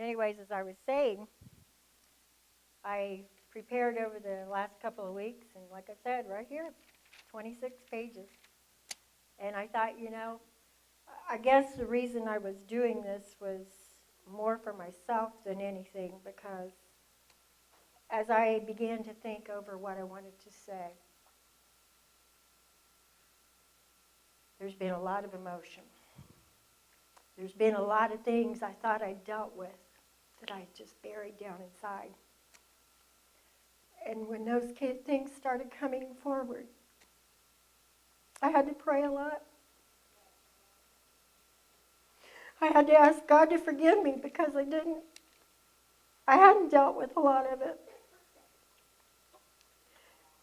anyways, as I was saying, I prepared over the last couple of weeks, and like I said, right here, 26 pages. And I thought, I guess the reason I was doing this was more for myself than anything, because as I began to think over what I wanted to say, there's been a lot of emotion. There's been a lot of things I thought I dealt with that I just buried down inside. And when those things started coming forward, I had to pray a lot. I had to ask God to forgive me because I hadn't dealt with a lot of it.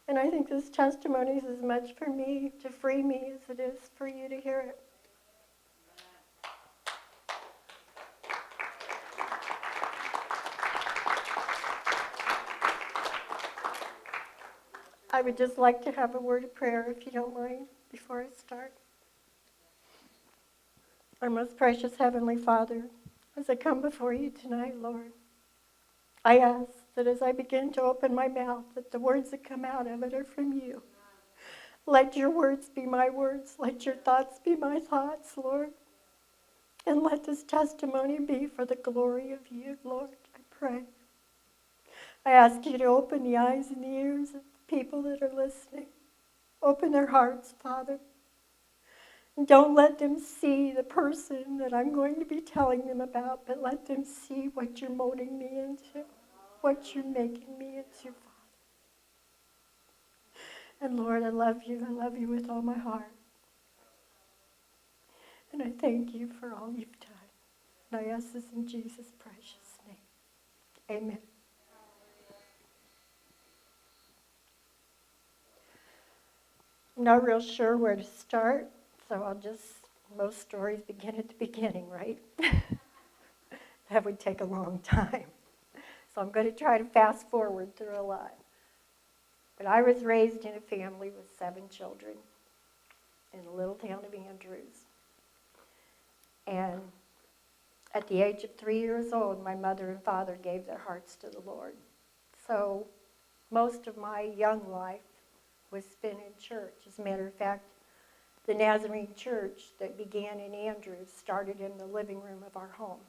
And I think this testimony is as much for me to free me as it is for you to hear it. I would just like to have a word of prayer, if you don't mind, before I start. Our most precious Heavenly Father, as I come before you tonight, Lord, I ask that as I begin to open my mouth, that the words that come out of it are from you. Let your words be my words. Let your thoughts be my thoughts, Lord. And let this testimony be for the glory of you, Lord, I pray. I ask you to open the eyes and the ears of the people that are listening. Open their hearts, Father. And don't let them see the person that I'm going to be telling them about, but let them see what you're molding me into, what you're making me into, Father. And Lord, I love you. I love you with all my heart. And I thank you for all you've done. And I ask this in Jesus' precious name. Amen. I'm not real sure where to start, so most stories begin at the beginning, right? That would take a long time. So I'm going to try to fast forward through a lot. But I was raised in a family with 7 children in the little town of Andrews. And at the age of 3 years old, my mother and father gave their hearts to the Lord. So most of my young life was spent in church. As a matter of fact, the Nazarene church that began in Andrews started in the living room of our home.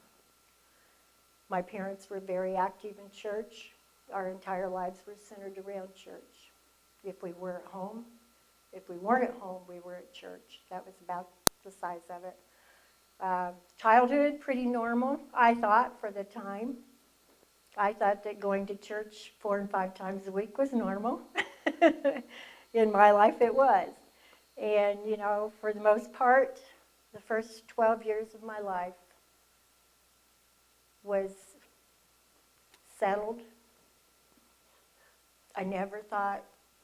My parents were very active in church. Our entire lives were centered around church. If we were at home, if we weren't at home, we were at church. That was about the size of it. Childhood, pretty normal, I thought, for the time. I thought that going to church 4 and 5 times a week was normal. In my life, it was. And, for the most part, the first 12 years of my life was settled. I never thought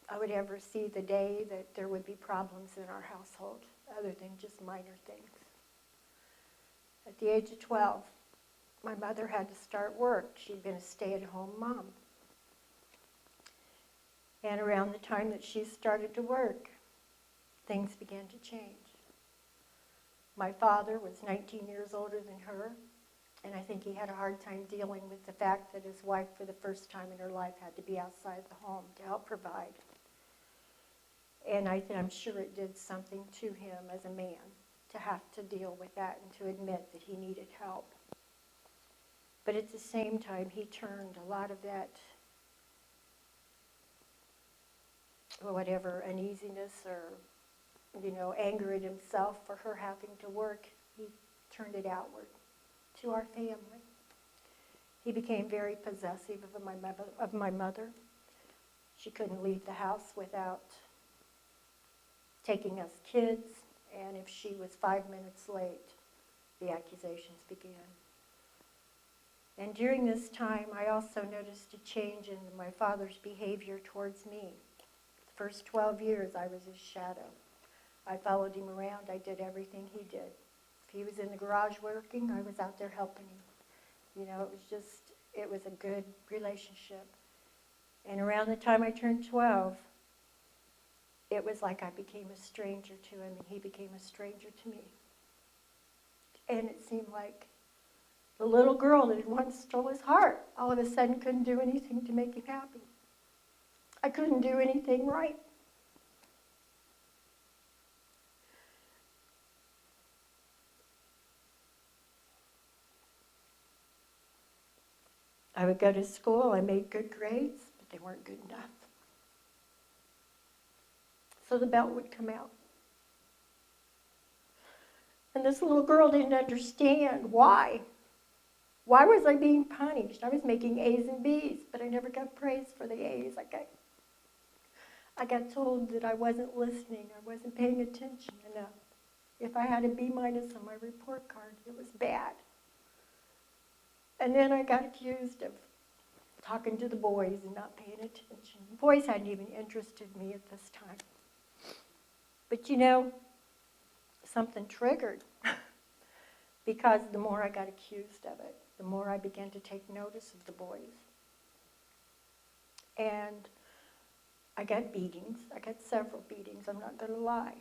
I would ever see the day that there would be problems in our household, other than just minor things. At the age of 12, my mother had to start work. She'd been a stay-at-home mom. And around the time that she started to work, things began to change. My father was 19 years older than her, and I think he had a hard time dealing with the fact that his wife, for the first time in her life, had to be outside the home to help provide. And I'm sure it did something to him as a man to have to deal with that and to admit that he needed help. But at the same time, he turned a lot of that, whatever, uneasiness or, anger at himself for her having to work, he turned it outward to our family. He became very possessive of my mother. She couldn't leave the house without taking us kids, and if she was 5 minutes late, the accusations began. And during this time, I also noticed a change in my father's behavior towards me. The first 12 years, I was his shadow. I followed him around. I did everything he did. If he was in the garage working, I was out there helping him. It was a good relationship. And around the time I turned 12, it was like I became a stranger to him, and he became a stranger to me. And it seemed like The little girl that had once stole his heart, all of a sudden couldn't do anything to make him happy. I couldn't do anything right. I would go to school, I made good grades, but they weren't good enough. So the belt would come out. And this little girl didn't understand why. Why was I being punished? I was making A's and B's, but I never got praise for the A's. I got told that I wasn't listening, I wasn't paying attention enough. If I had a B minus on my report card, it was bad. And then I got accused of talking to the boys and not paying attention. The boys hadn't even interested me at this time. But you know, something triggered because the more I got accused of it, the more I began to take notice of the boys. And I got beatings. I got several beatings, I'm not going to lie.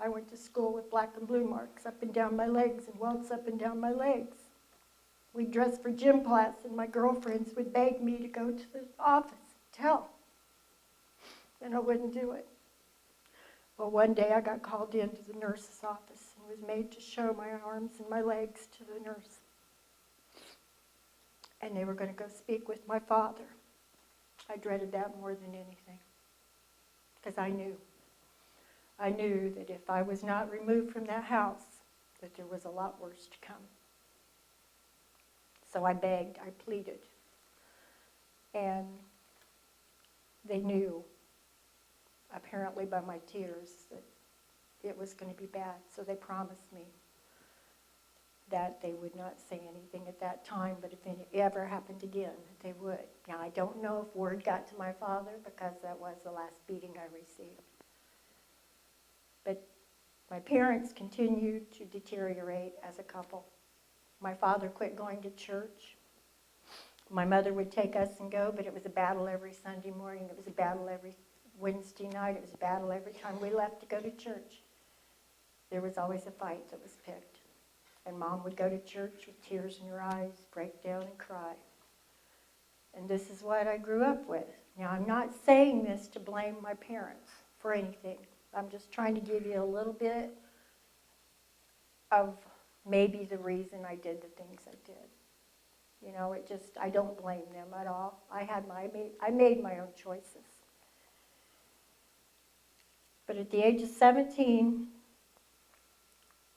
I went to school with black and blue marks up and down my legs and welts up and down my legs. We'd dress for gym class, and my girlfriends would beg me to go to the office and tell. And I wouldn't do it. Well, one day I got called into the nurse's office and was made to show my arms and my legs to the nurse. And they were going to go speak with my father. I dreaded that more than anything, because I knew that if I was not removed from that house, that there was a lot worse to come. So I begged, I pleaded, and they knew, apparently by my tears, that it was going to be bad. So they promised me that they would not say anything at that time, but if it ever happened again, that they would. Now, I don't know if word got to my father, because that was the last beating I received. But my parents continued to deteriorate as a couple. My father quit going to church. My mother would take us and go, but it was a battle every Sunday morning. It was a battle every Wednesday night. It was a battle every time we left to go to church. There was always a fight that was picked. And Mom would go to church with tears in her eyes, break down and cry. And this is what I grew up with. Now, I'm not saying this to blame my parents for anything. I'm just trying to give you a little bit of maybe the reason I did the things I did. You know, I don't blame them at all. I made my own choices. But at the age of 17,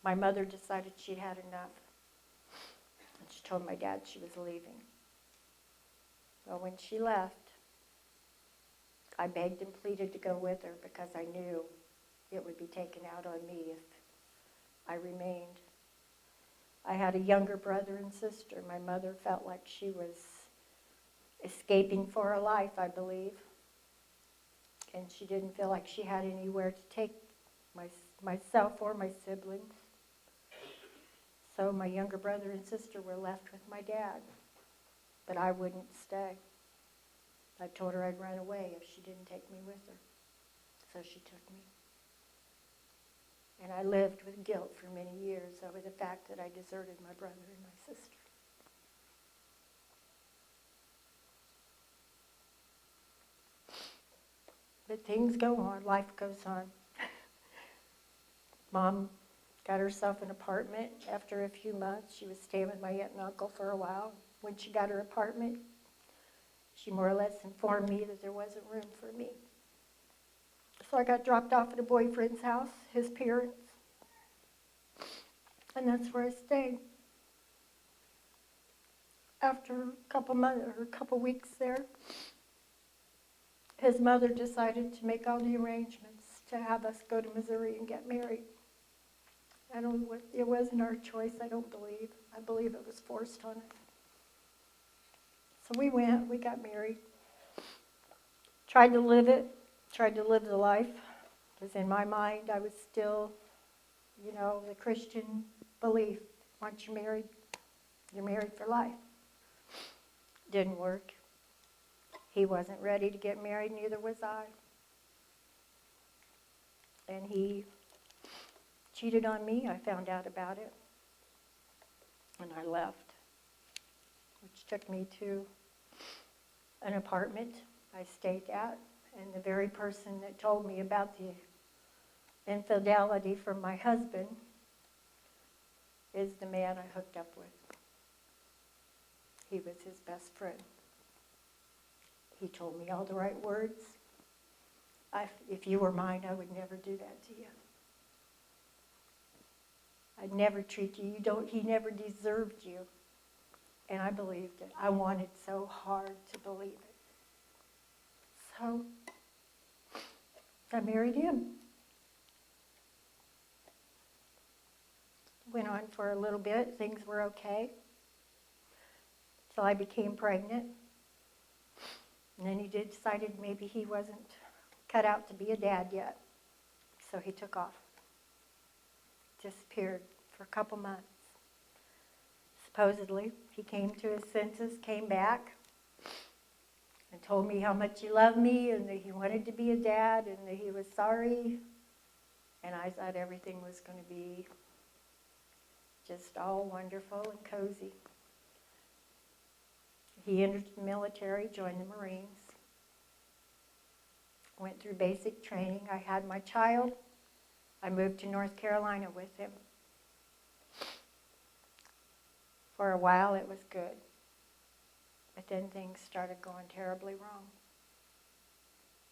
my mother decided she'd had enough. And she told my dad she was leaving. Well, when she left, I begged and pleaded to go with her, because I knew it would be taken out on me if I remained. I had a younger brother and sister. My mother felt like she was escaping for her life, I believe. And she didn't feel like she had anywhere to take myself or my siblings. So my younger brother and sister were left with my dad. But I wouldn't stay. I told her I'd run away if she didn't take me with her. So she took me. And I lived with guilt for many years over the fact that I deserted my brother and my sister. But things go on, life goes on. Mom got herself an apartment after a few months. She was staying with my aunt and uncle for a while. When she got her apartment, she more or less informed me that there wasn't room for me. So I got dropped off at a boyfriend's house, his parents. And that's where I stayed. After a couple weeks there, his mother decided to make all the arrangements to have us go to Missouri and get married. It wasn't our choice, I don't believe. I believe it was forced on us. So we went, we got married. Tried to live the life. Because in my mind, I was still, the Christian belief. Once you're married for life. Didn't work. He wasn't ready to get married, neither was I. And he cheated on me. I found out about it. And I left. which took me to an apartment I stayed at. And the very person that told me about the infidelity from my husband is the man I hooked up with. He was his best friend. He told me all the right words. If you were mine, I would never do that to you. I'd never treat you. He never deserved you. And I believed it. I wanted so hard to believe it. So I married him. Went on for a little bit. Things were okay. Till I became pregnant. And then he decided maybe he wasn't cut out to be a dad yet. So he took off. Disappeared for a couple months. Supposedly, he came to his senses, came back, and told me how much he loved me and that he wanted to be a dad and that he was sorry. And I thought everything was going to be just all wonderful and cozy. He entered the military, joined the Marines, went through basic training. I had my child. I moved to North Carolina with him. For a while, it was good. But then things started going terribly wrong.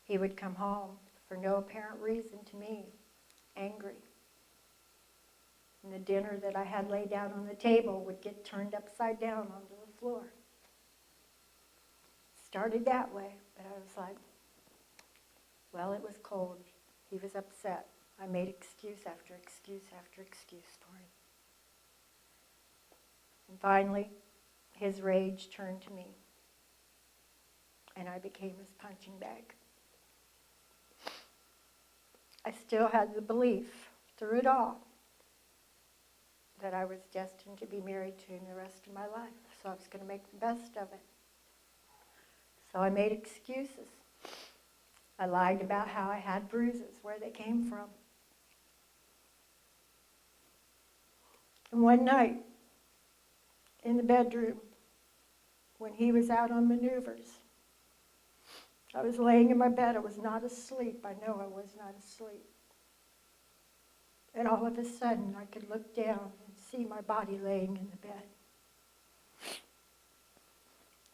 He would come home for no apparent reason to me, angry. And the dinner that I had laid down on the table would get turned upside down onto the floor. Started that way, but I was like, well, it was cold. He was upset. I made excuse after excuse after excuse for him. And finally, his rage turned to me, and I became his punching bag. I still had the belief, through it all, that I was destined to be married to him the rest of my life, so I was going to make the best of it. So I made excuses. I lied about how I had bruises, where they came from. And one night, in the bedroom, when he was out on maneuvers, I was laying in my bed. I was not asleep. I know I was not asleep. And all of a sudden, I could look down and see my body laying in the bed.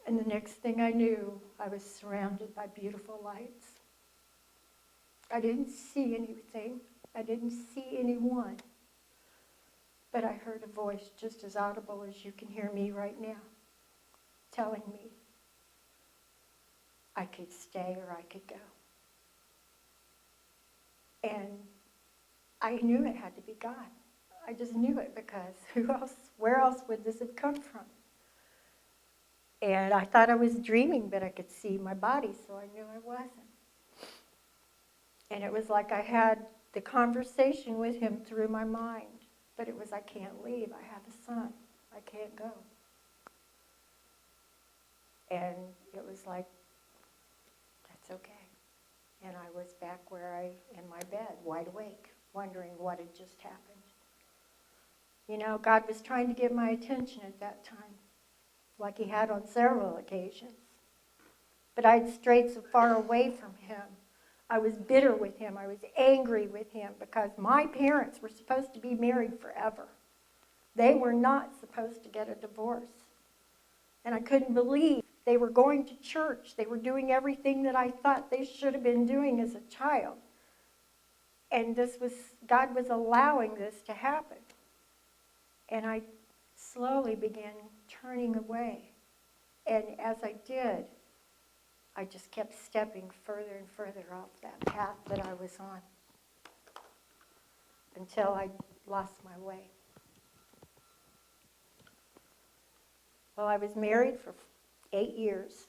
And the next thing I knew, I was surrounded by beautiful lights. I didn't see anything. I didn't see anyone. But I heard a voice just as audible as you can hear me right now, telling me I could stay or I could go. And I knew it had to be God. I just knew it, because where else would this have come from? And I thought I was dreaming, but I could see my body, so I knew I wasn't. And it was like I had the conversation with him through my mind, but it was, I can't leave. I have a son. I can't go. And it was like, that's okay. And I was back in my bed, wide awake, wondering what had just happened. You know, God was trying to get my attention at that time, like he had on several occasions. But I'd strayed so far away from him. I was bitter with him. I was angry with him because my parents were supposed to be married forever. They were not supposed to get a divorce. And I couldn't believe they were going to church. They were doing everything that I thought they should have been doing as a child. And God was allowing this to happen. And I slowly began turning away. And as I did, I just kept stepping further and further off that path that I was on until I lost my way. Well, I was married for 8 years.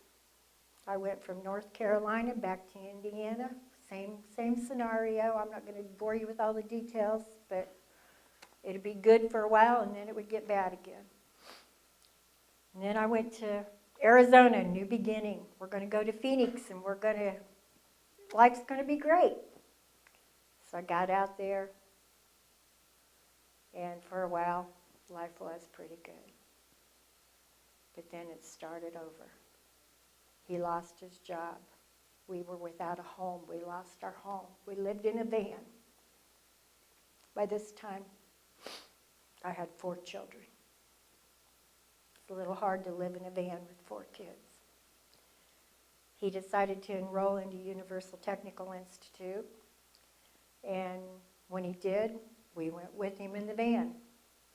I went from North Carolina back to Indiana. Same scenario. I'm not going to bore you with all the details, but it'd be good for a while, and then it would get bad again. And then I went to Arizona, new beginning. We're going to go to Phoenix, and life's going to be great. So I got out there, and for a while, life was pretty good. But then it started over. He lost his job. We were without a home. We lost our home. We lived in a van. By this time, I had 4 children. It's a little hard to live in a van with 4 kids. He decided to enroll into Universal Technical Institute, and when he did, we went with him in the van.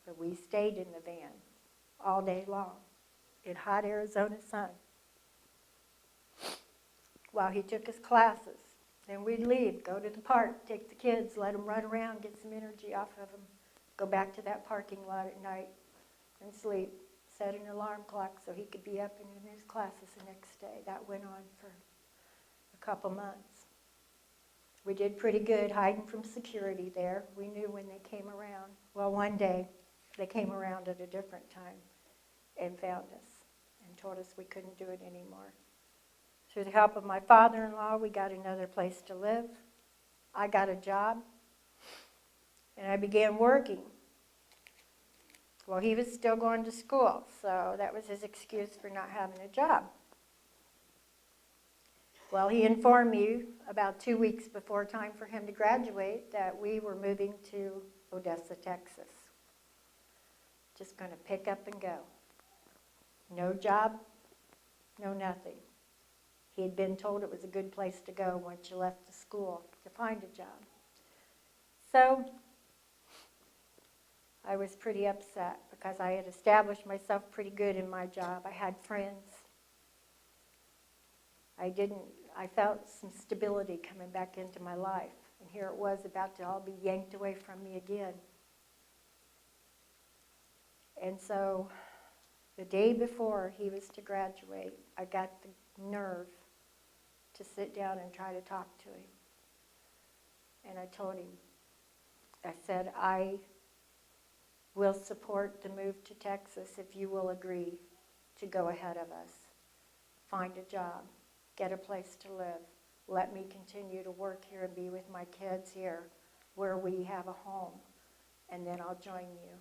But we stayed in the van all day long in hot Arizona sun while he took his classes. Then we'd leave, go to the park, take the kids, let them run around, get some energy off of them, go back to that parking lot at night and sleep, set an alarm clock so he could be up and in his classes the next day. That went on for a couple months. We did pretty good hiding from security there. We knew when they came around. Well, one day they came around at a different time and found us and told us we couldn't do it anymore. Through the help of my father-in-law, we got another place to live. I got a job, and I began working. Well, he was still going to school, so that was his excuse for not having a job. Well, he informed me about 2 weeks before time for him to graduate that we were moving to Odessa, Texas. Just going to pick up and go. No job, no nothing. He had been told it was a good place to go once you left the school to find a job. So I was pretty upset because I had established myself pretty good in my job. I had friends. I felt some stability coming back into my life. And here it was about to all be yanked away from me again. And so the day before he was to graduate, I got the nerve to sit down and try to talk to him. And I told him, I said, I will support the move to Texas if you will agree to go ahead of us. Find a job, get a place to live. Let me continue to work here and be with my kids here where we have a home, and then I'll join you.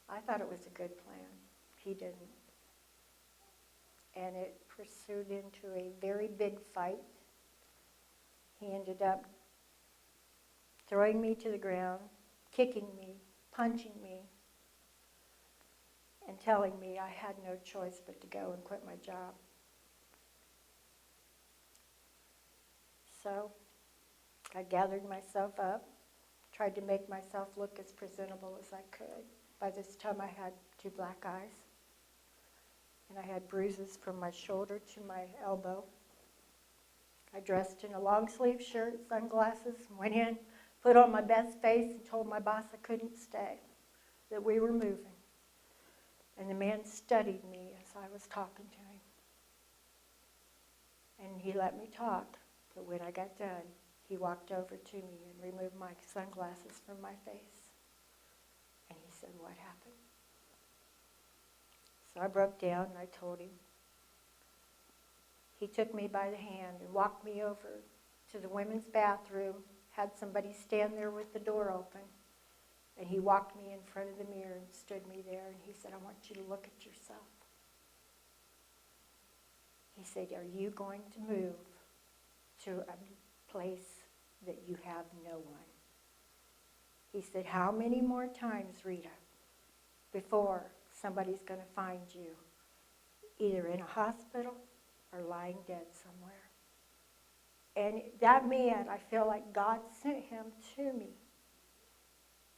I thought it was a good plan. He didn't. And it pursued into a very big fight. He ended up throwing me to the ground, kicking me, punching me, and telling me I had no choice but to go and quit my job. So I gathered myself up, tried to make myself look as presentable as I could. By this time I had 2 black eyes, and I had bruises from my shoulder to my elbow. I dressed in a long-sleeve shirt, sunglasses, went in, put on my best face, and told my boss I couldn't stay, that we were moving. And the man studied me as I was talking to him. And he let me talk, but when I got done, he walked over to me and removed my sunglasses from my face. And he said, "What happened?" So I broke down and I told him. He took me by the hand and walked me over to the women's bathroom, had somebody stand there with the door open, and he walked me in front of the mirror and stood me there, and he said, "I want you to look at yourself." He said, "Are you going to move to a place that you have no one?" He said, "How many more times, Rita, before somebody's going to find you either in a hospital or lying dead somewhere?" And that man, I feel like God sent him to me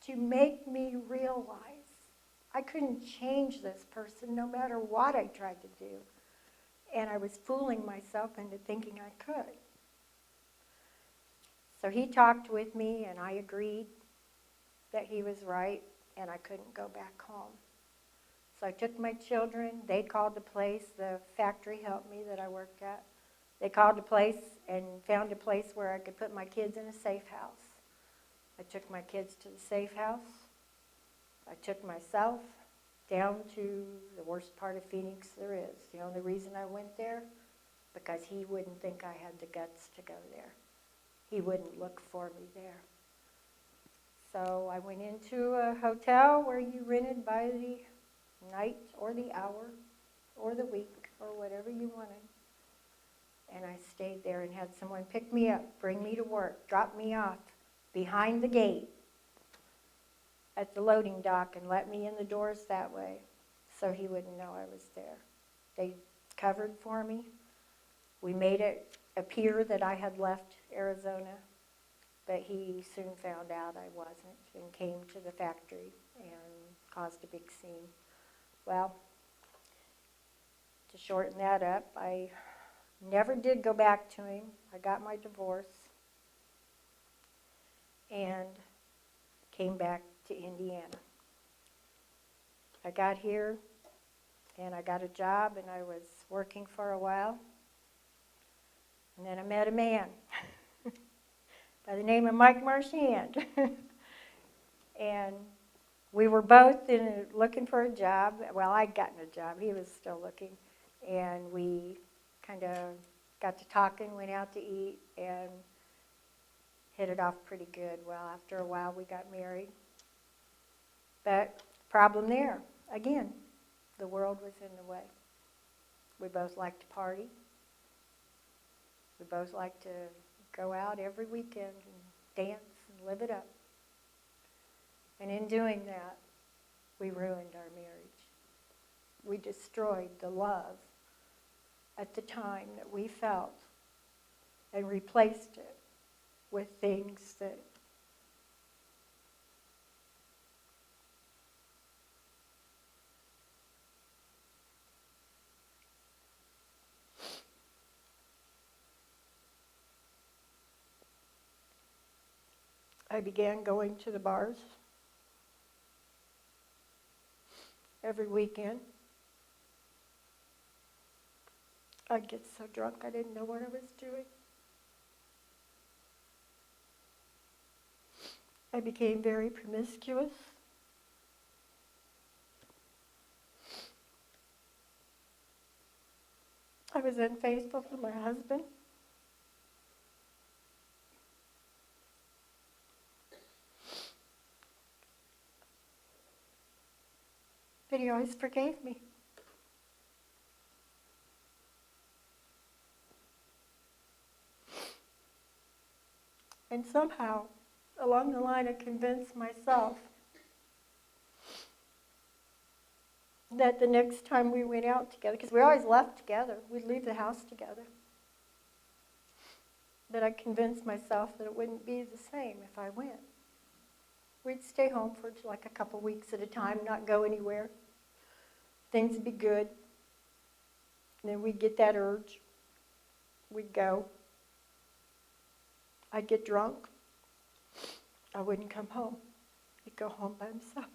to make me realize I couldn't change this person no matter what I tried to do. And I was fooling myself into thinking I could. So he talked with me, and I agreed that he was right, and I couldn't go back home. So I took my children. They called the place. The factory helped me that I worked at. They called the place and found a place where I could put my kids in a safe house. I took my kids to the safe house. I took myself down to the worst part of Phoenix there is. The only reason I went there, because he wouldn't think I had the guts to go there. He wouldn't look for me there. So I went into a hotel where you rented by the night or the hour or the week or whatever you wanted. And I stayed there and had someone pick me up, bring me to work, drop me off behind the gate at the loading dock and let me in the doors that way so he wouldn't know I was there. They covered for me. We made it appear that I had left Arizona, but he soon found out I wasn't and came to the factory and caused a big scene. Well, to shorten that up, I never did go back to him. I got my divorce and came back to Indiana. I got here and I got a job and I was working for a while. And then I met a man by the name of Mike Marchand. And we were both looking for a job. Well, I'd gotten a job. He was still looking. And we kind of got to talking, went out to eat, and hit it off pretty good. Well, after a while, we got married. But problem there, again, the world was in the way. We both liked to party. We both liked to go out every weekend and dance and live it up. And in doing that, we ruined our marriage. We destroyed the love at the time that we felt and replaced it with things that I began going to the bars every weekend. I'd get so drunk I didn't know what I was doing. I became very promiscuous. I was unfaithful to my husband. But he always forgave me. And somehow, along the line, I convinced myself that the next time we went out together, because we always left together, we'd leave the house together, that I convinced myself that it wouldn't be the same if I went. We'd stay home for like a couple weeks at a time, not go anywhere. Things would be good. And then we'd get that urge. We'd go. I'd get drunk. I wouldn't come home. He'd go home by himself.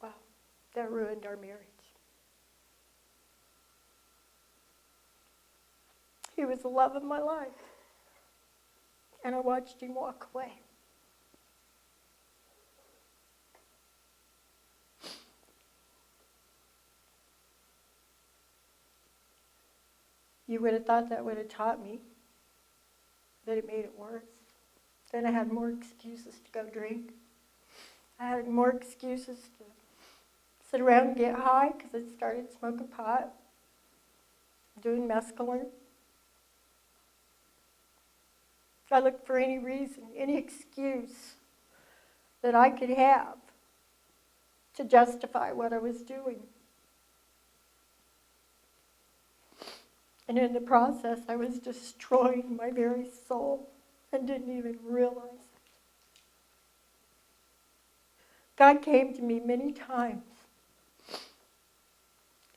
Wow, that ruined our marriage. He was the love of my life. And I watched him walk away. You would have thought that would have taught me, but it made it worse. Then I had more excuses to go drink. I had more excuses to sit around and get high because I started smoking pot, doing mescaline. I looked for any reason, any excuse that I could have to justify what I was doing. And in the process, I was destroying my very soul and didn't even realize it. God came to me many times,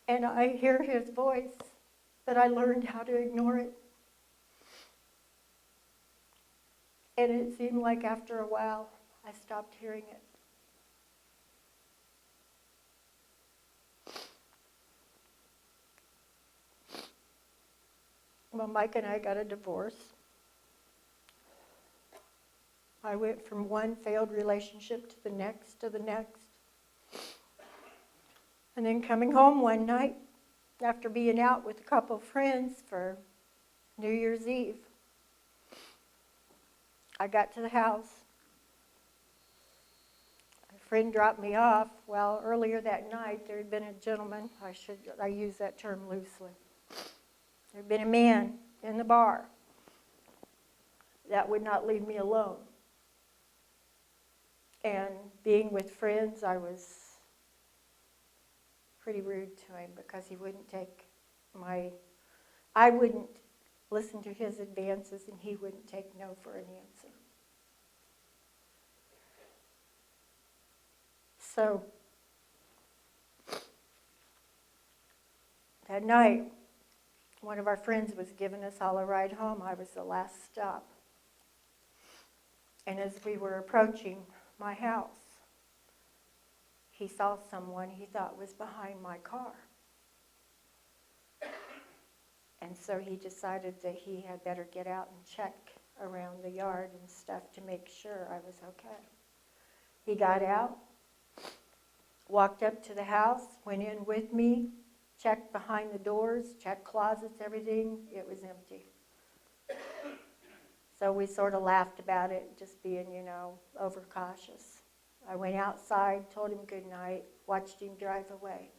and I hear his voice, but I learned how to ignore it. And it seemed like after a while, I stopped hearing it. Well, Mike and I got a divorce. I went from one failed relationship to the next, to the next. And then coming home one night, after being out with a couple of friends for New Year's Eve, I got to the house. A friend dropped me off. Well, earlier that night, there had been a gentleman. I use that term loosely. There had been a man in the bar that would not leave me alone. And being with friends, I was pretty rude to him because he wouldn't take I wouldn't listen to his advances and he wouldn't take no for an answer. So that night, one of our friends was giving us all a ride home. I was the last stop. And as we were approaching my house, he saw someone he thought was behind my car. And so he decided that he had better get out and check around the yard and stuff to make sure I was okay. He got out, walked up to the house, went in with me, checked behind the doors, checked closets, everything. It was empty. So we sort of laughed about it, just being, overcautious. I went outside, told him good night, watched him drive away,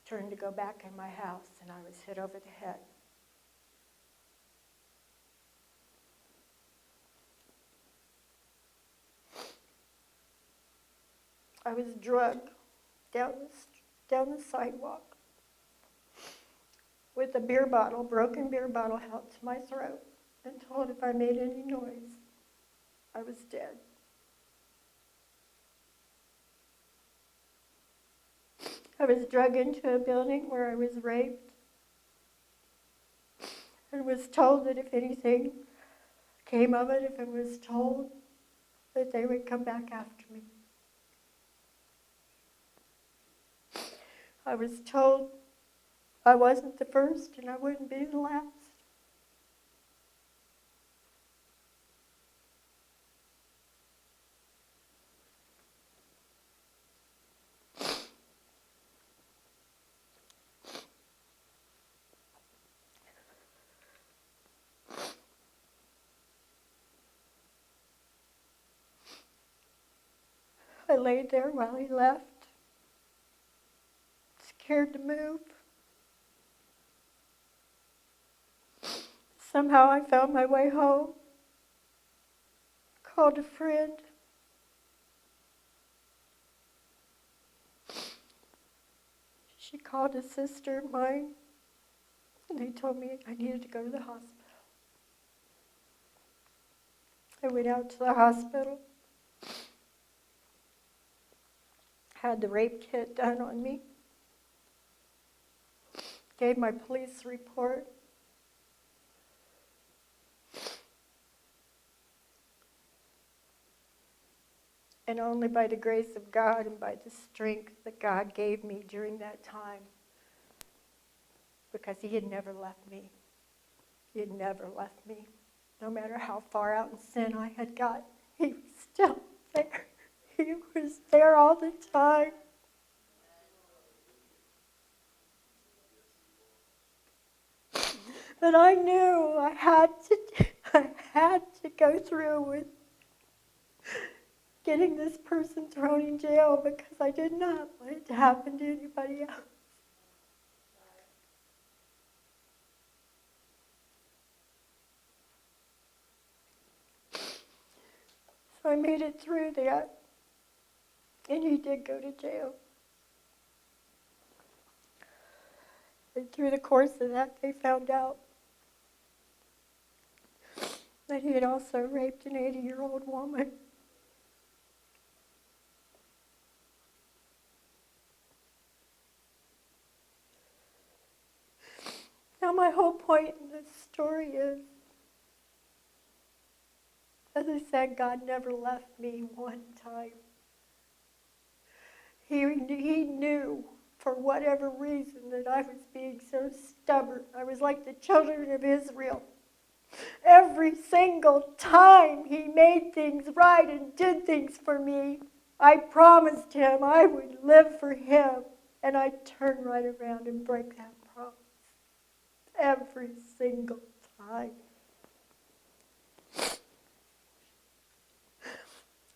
turned to go back in my house, and I was hit over the head. I was drugged down the sidewalk with a broken beer bottle held to my throat, and told if I made any noise, I was dead. I was drugged into a building where I was raped and was told that if anything came of it, if it was told, that they would come back after me. I was told I wasn't the first and I wouldn't be the last. I laid there while he left, scared to move. Somehow I found my way home, called a friend. She called a sister of mine, and they told me I needed to go to the hospital. I went out to the hospital, had the rape kit done on me, gave my police report. And only by the grace of God and by the strength that God gave me during that time, because he had never left me. He had never left me. No matter how far out in sin I had got, he was still there. He was there all the time. But I knew I had to go through with getting this person thrown in jail because I did not want it to happen to anybody else. So I made it through that, and he did go to jail. And through the course of that, they found out that he had also raped an 80-year-old woman. Now my whole point in this story is, as I said, God never left me one time. He knew, for whatever reason, that I was being so stubborn. I was like the children of Israel. Every single time he made things right and did things for me, I promised him I would live for him, and I'd turn right around and break that promise. Every single time.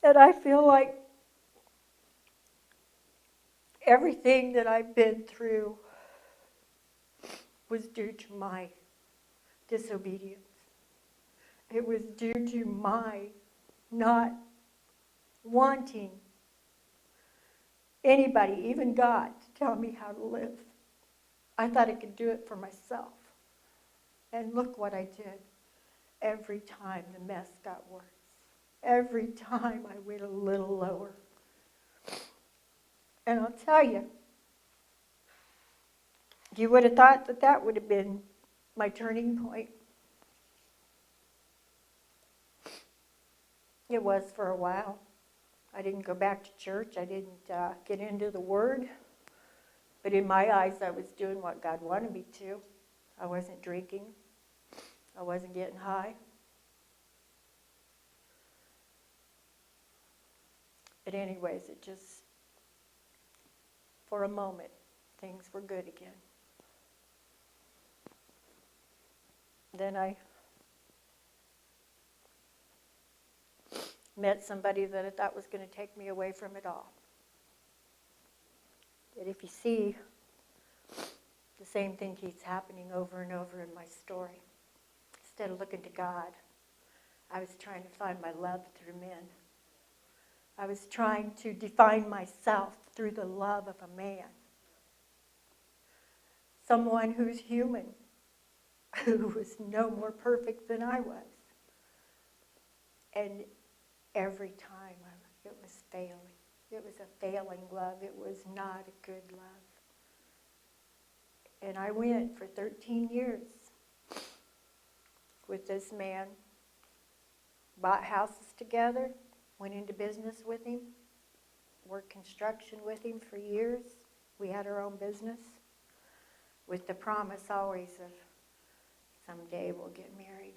And I feel like everything that I've been through was due to my disobedience. It was due to my not wanting anybody, even God, to tell me how to live. I thought I could do it for myself. And look what I did. Every time the mess got worse. Every time I went a little lower. And I'll tell you, you would have thought that that would have been my turning point. It was for a while. I didn't go back to church. I didn't get into the Word. But in my eyes, I was doing what God wanted me to. I wasn't drinking. I wasn't getting high. But anyways, it just, for a moment, things were good again. Then I met somebody that I thought was going to take me away from it all. But if you see, the same thing keeps happening over and over in my story. Instead of looking to God, I was trying to find my love through men. I was trying to define myself through the love of a man. Someone who's human, who was no more perfect than I was. And every time it was failing. It was a failing love. It was not a good love. And I went for 13 years with this man, bought houses together, went into business with him, worked construction with him for years. We had our own business with the promise always of someday we'll get married.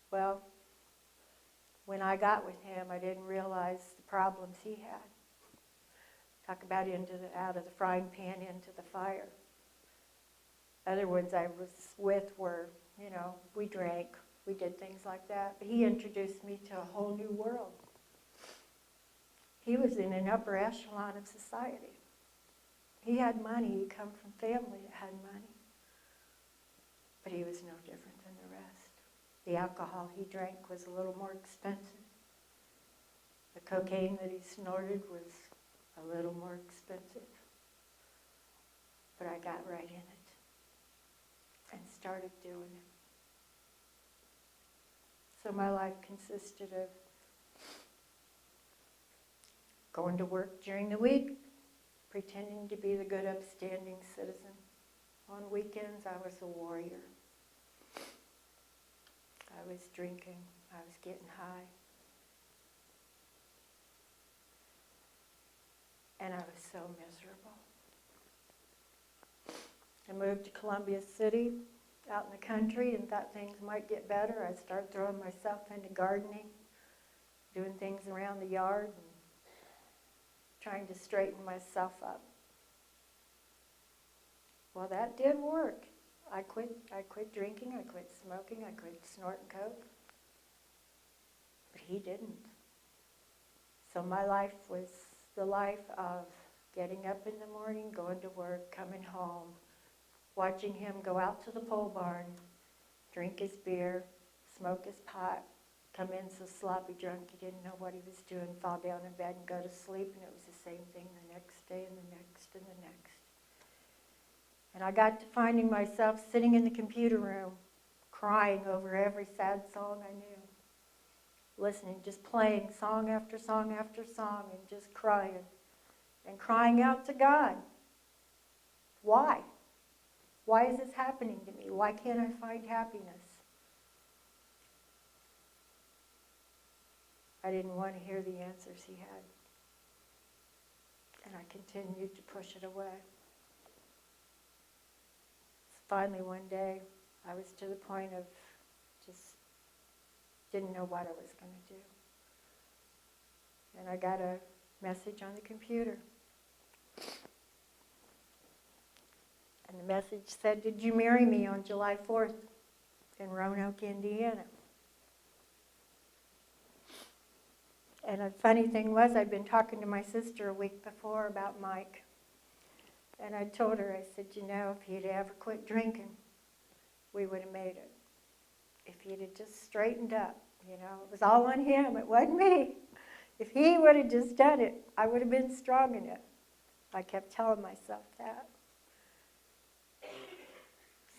Well, when I got with him, I didn't realize the problems he had. Talk about out of the frying pan into the fire. Other ones I was with were, we drank, we did things like that. But he introduced me to a whole new world. He was in an upper echelon of society. He had money. He come from family that had money. But he was no different than the rest. The alcohol he drank was a little more expensive. The cocaine that he snorted was a little more expensive. But I got right in it and started doing it. So my life consisted of going to work during the week, pretending to be the good, upstanding citizen. On weekends, I was a warrior. I was drinking. I was getting high. And I was so miserable. I moved to Columbia City, out in the country, and thought things might get better. I started throwing myself into gardening, doing things around the yard, and trying to straighten myself up. Well, that did work. I quit drinking, I quit smoking, I quit snorting coke. But he didn't. So my life was the life of getting up in the morning, going to work, coming home, watching him go out to the pole barn, drink his beer, smoke his pot, come in so sloppy drunk he didn't know what he was doing, fall down in bed and go to sleep, and it was the same thing the next day and the next and the next. And I got to finding myself sitting in the computer room, crying over every sad song I knew, listening, just playing song after song after song, and just crying, and crying out to God. Why? Why is this happening to me? Why can't I find happiness? I didn't want to hear the answers he had. And I continued to push it away. Finally, one day, I was to the point of just didn't know what I was going to do. And I got a message on the computer. And the message said, "Did you marry me on July 4th in Roanoke, Indiana?" And the funny thing was, I'd been talking to my sister a week before about Mike. And I told her, I said, you know, if he'd ever quit drinking, we would have made it. If he'd have just straightened up, you know, it was all on him, it wasn't me. If he would have just done it, I would have been strong in it. I kept telling myself that.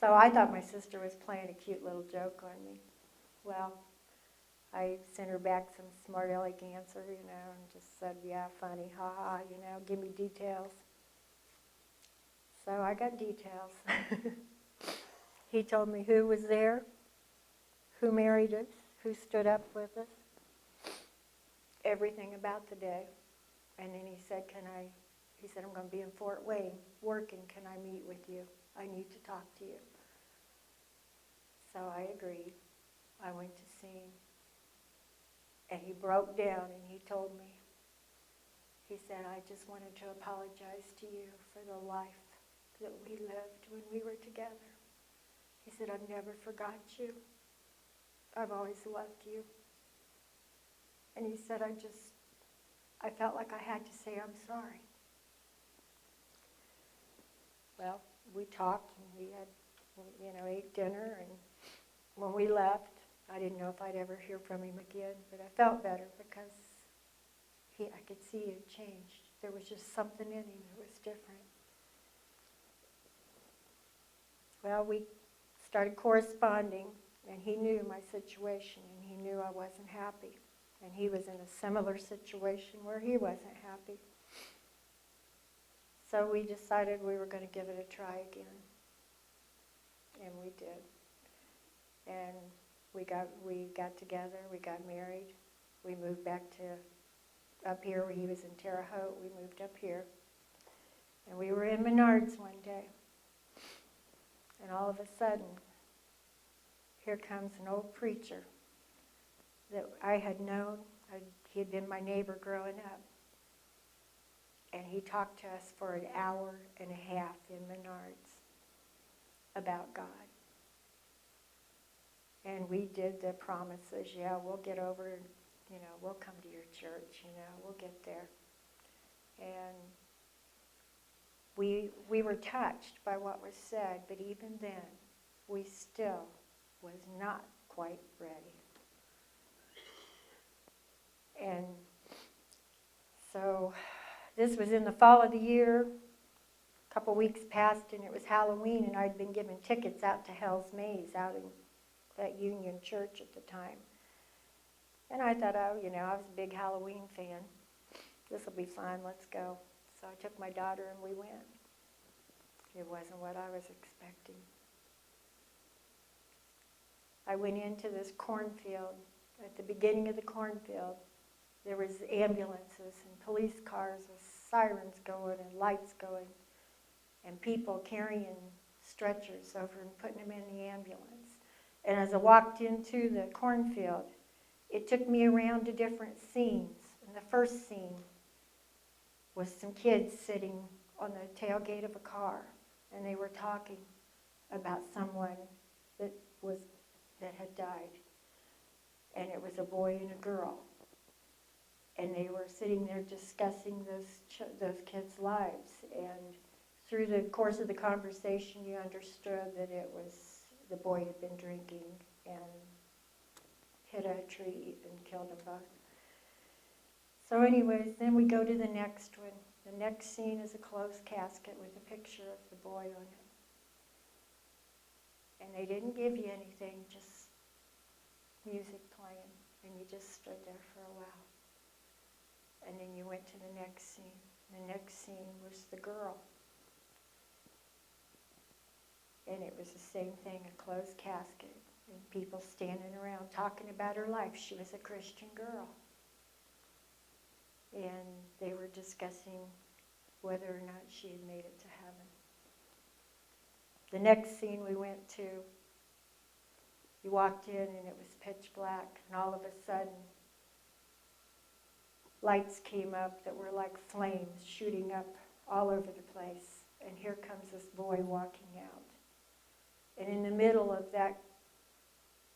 So I thought my sister was playing a cute little joke on me. Well, I sent her back some smart aleck answer, you know, and just said, yeah, funny, ha-ha, you know, give me details. So I got details. He told me who was there, who married us, who stood up with us, everything about the day. And then he said, I'm going to be in Fort Wayne working. Can I meet with you? I need to talk to you. So I agreed. I went to see him. And he broke down and he told me, he said, I just wanted to apologize to you for the life that we lived when we were together. He said, I've never forgot you. I've always loved you. And he said, I felt like I had to say I'm sorry. Well, we talked and we had, ate dinner, and when we left, I didn't know if I'd ever hear from him again, but I felt better because I could see he had changed. There was just something in him that was different. Well, we started corresponding, and he knew my situation, and he knew I wasn't happy. And he was in a similar situation where he wasn't happy. So we decided we were going to give it a try again. And we did. And we got together, we got married. We moved back to up here where he was in Terre Haute. We moved up here. And we were in Menards one day. And all of a sudden, here comes an old preacher that I had known. He had been my neighbor growing up. And he talked to us for an hour and a half in Menards about God. And we did the promises, yeah, we'll get over, we'll come to your church, we'll get there. And we were touched by what was said, but even then, we still was not quite ready. And so this was in the fall of the year. A couple weeks passed, and it was Halloween, and I'd been given tickets out to Hell's Maze out in that Union Church at the time. And I thought, I was a big Halloween fan. This will be fun, let's go. So I took my daughter and we went. It wasn't what I was expecting. I went into this cornfield. At the beginning of the cornfield, there was ambulances and police cars with sirens going and lights going, and people carrying stretchers over and putting them in the ambulance. And as I walked into the cornfield, it took me around to different scenes. And the first scene was some kids sitting on the tailgate of a car, and they were talking about someone that had died. And it was a boy and a girl. And they were sitting there discussing those kids' lives. And through the course of the conversation, you understood that it was the boy had been drinking and hit a tree and killed them both. So anyways, then we go to the next one. The next scene is a closed casket with a picture of the boy on it. And they didn't give you anything, just music playing. And you just stood there for a while. And then you went to the next scene. The next scene was the girl. And it was the same thing, a closed casket, and people standing around talking about her life. She was a Christian girl. And they were discussing whether or not she had made it to heaven. The next scene we went to, you walked in and it was pitch black, and all of a sudden, lights came up that were like flames shooting up all over the place. And here comes this boy walking out. And in the middle of that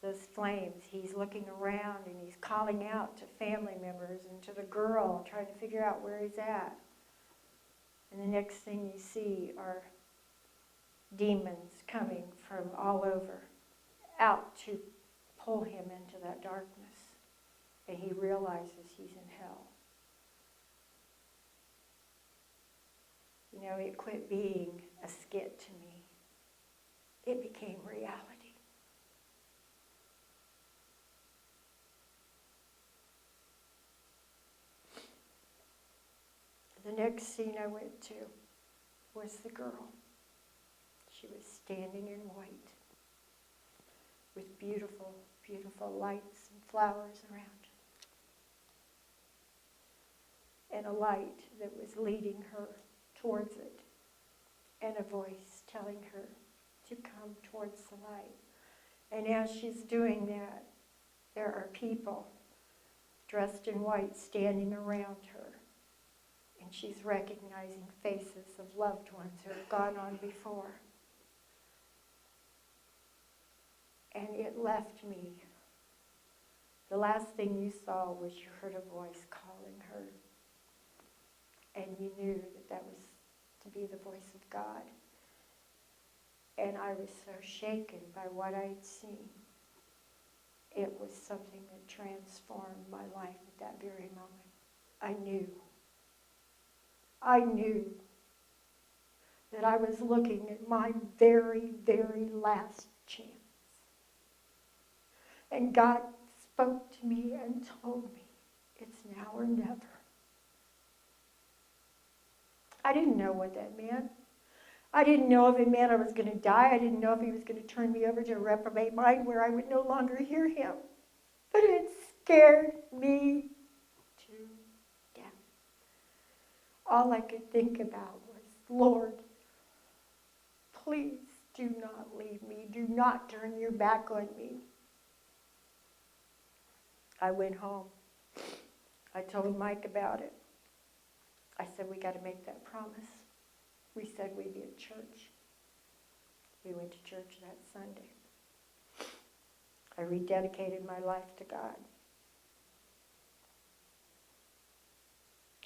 those flames, he's looking around and he's calling out to family members and to the girl, trying to figure out where he's at. And the next thing you see are demons coming from all over, out to pull him into that darkness. And he realizes he's in hell. You know, it quit being a skit to me. It became reality. The next scene I went to was the girl. She was standing in white with beautiful, beautiful lights and flowers around her. And a light that was leading her towards it. And a voice telling her to come towards the light. And as she's doing that, there are people dressed in white standing around her. And she's recognizing faces of loved ones who have gone on before. And it left me. The last thing you saw was you heard a voice calling her. And you knew that that was to be the voice of God. And I was so shaken by what I had seen. It was something that transformed my life at that very moment. I knew that I was looking at my very, very last chance. And God spoke to me and told me, it's now or never. I didn't know what that meant. I didn't know if it meant I was going to die. I didn't know if he was going to turn me over to a reprobate mind where I would no longer hear him. But it scared me to death. All I could think about was, Lord, please do not leave me. Do not turn your back on me. I went home. I told Mike about it. I said, we got to make that promise. We said we'd be at church. We went to church that Sunday. I rededicated my life to God.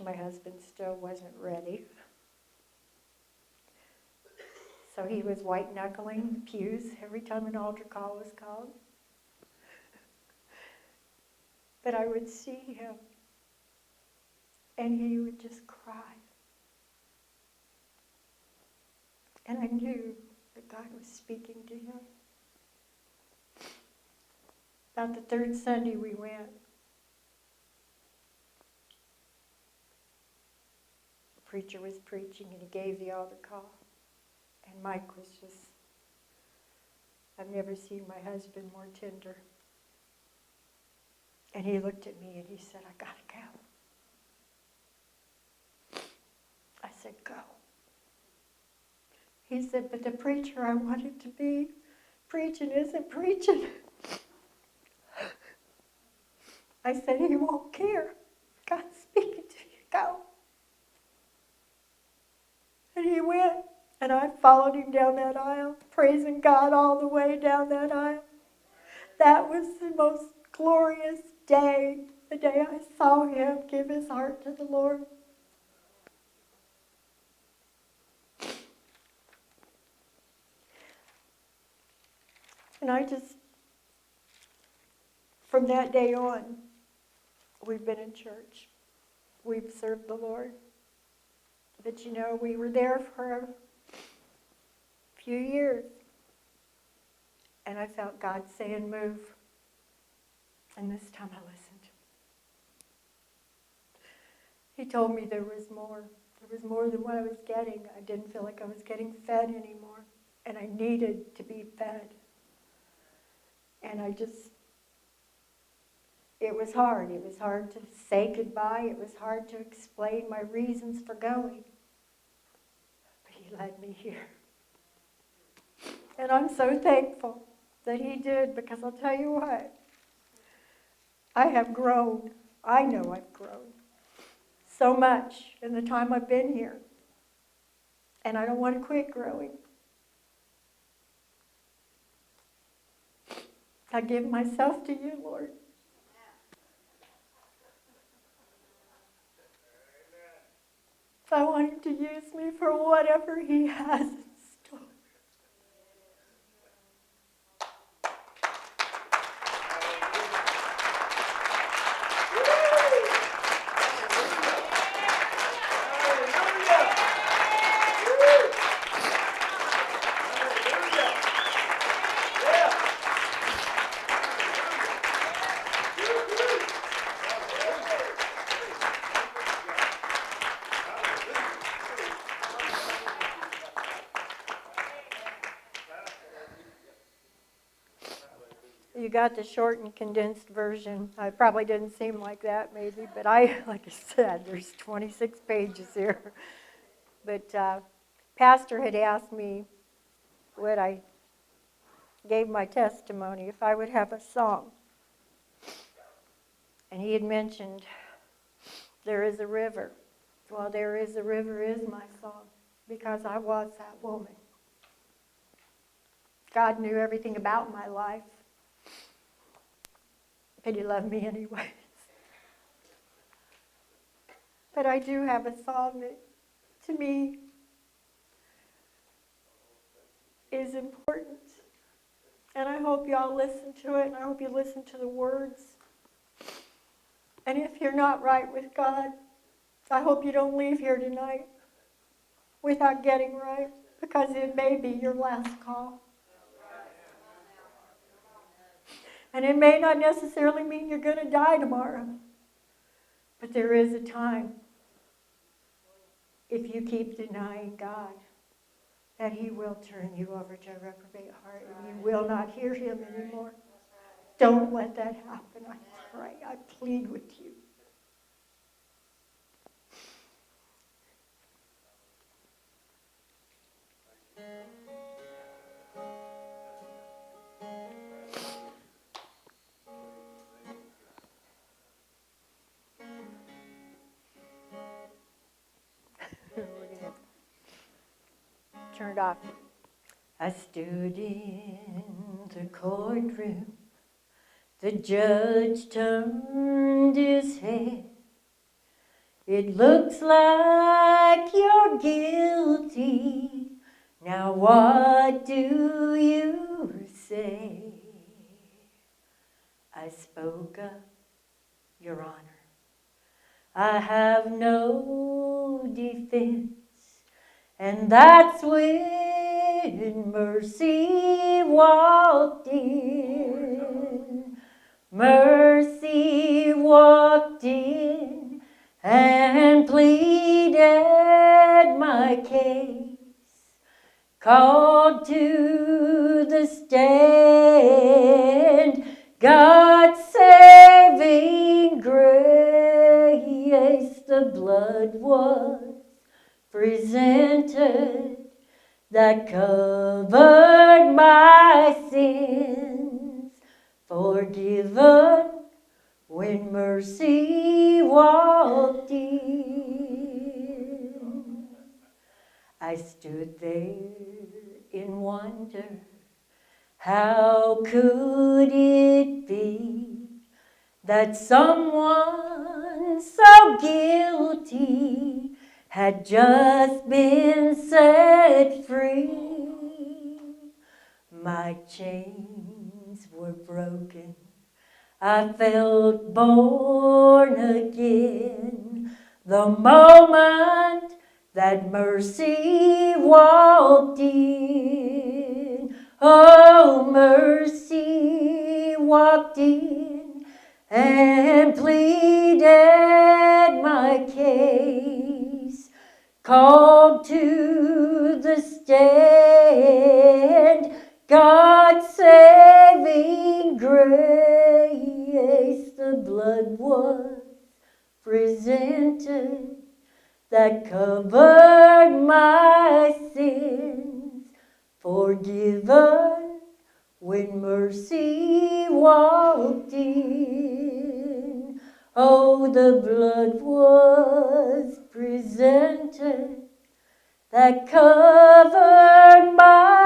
My husband still wasn't ready. So he was white-knuckling the pews every time an altar call was called. But I would see him, and he would just cry. And I knew that God was speaking to him. About the third Sunday we went, the preacher was preaching and he gave the altar call. And Mike was just, I've never seen my husband more tender. And he looked at me and he said, I gotta go. I said, go. He said, but the preacher I wanted to be preaching isn't preaching. I said, he won't care. God's speaking to you. Go. And he went, and I followed him down that aisle, praising God all the way down that aisle. That was the most glorious day, the day I saw him give his heart to the Lord. And I just, from that day on, we've been in church. We've served the Lord. But you know, we were there for a few years. And I felt God saying, move. And this time I listened. He told me there was more. There was more than what I was getting. I didn't feel like I was getting fed anymore. And I needed to be fed. And it was hard. It was hard to say goodbye. It was hard to explain my reasons for going. But he led me here. And I'm so thankful that he did, because I'll tell you what, I have grown. I know I've grown so much in the time I've been here. And I don't want to quit growing. I give myself to you, Lord. I want him to use me for whatever he has in store. You got the short and condensed version. I probably didn't seem like that, maybe, but like I said, there's 26 pages here. But Pastor had asked me when I gave my testimony if I would have a song. And he had mentioned, There is a River. Well, There is a River is my song, because I was that woman. God knew everything about my life, but he loved me anyways. But I do have a song that, to me, is important. And I hope y'all listen to it, and I hope you listen to the words. And if you're not right with God, I hope you don't leave here tonight without getting right, because it may be your last call. And it may not necessarily mean you're going to die tomorrow, but there is a time, if you keep denying God, that he will turn you over to a reprobate heart, and you will not hear him anymore. Don't let that happen, I pray. I plead with you. Turn it off. I stood in the courtroom. The judge turned his head. It looks like you're guilty. Now what do you say? I spoke up, Your Honor. I have no defense. And that's when mercy walked in. Mercy walked in and pleaded my case. Called to the stand God's saving grace. The blood was presented that covered my sins, forgiven when mercy walked in. I stood there in wonder. How could it be that someone so guilty had just been set free? My chains were broken. I felt born again the moment that mercy walked in. Oh, mercy walked in and pleaded my case. Called to the stand God's saving grace. The blood was presented that covered my sins, forgiven when mercy walked in. Oh, the blood was presented that covered my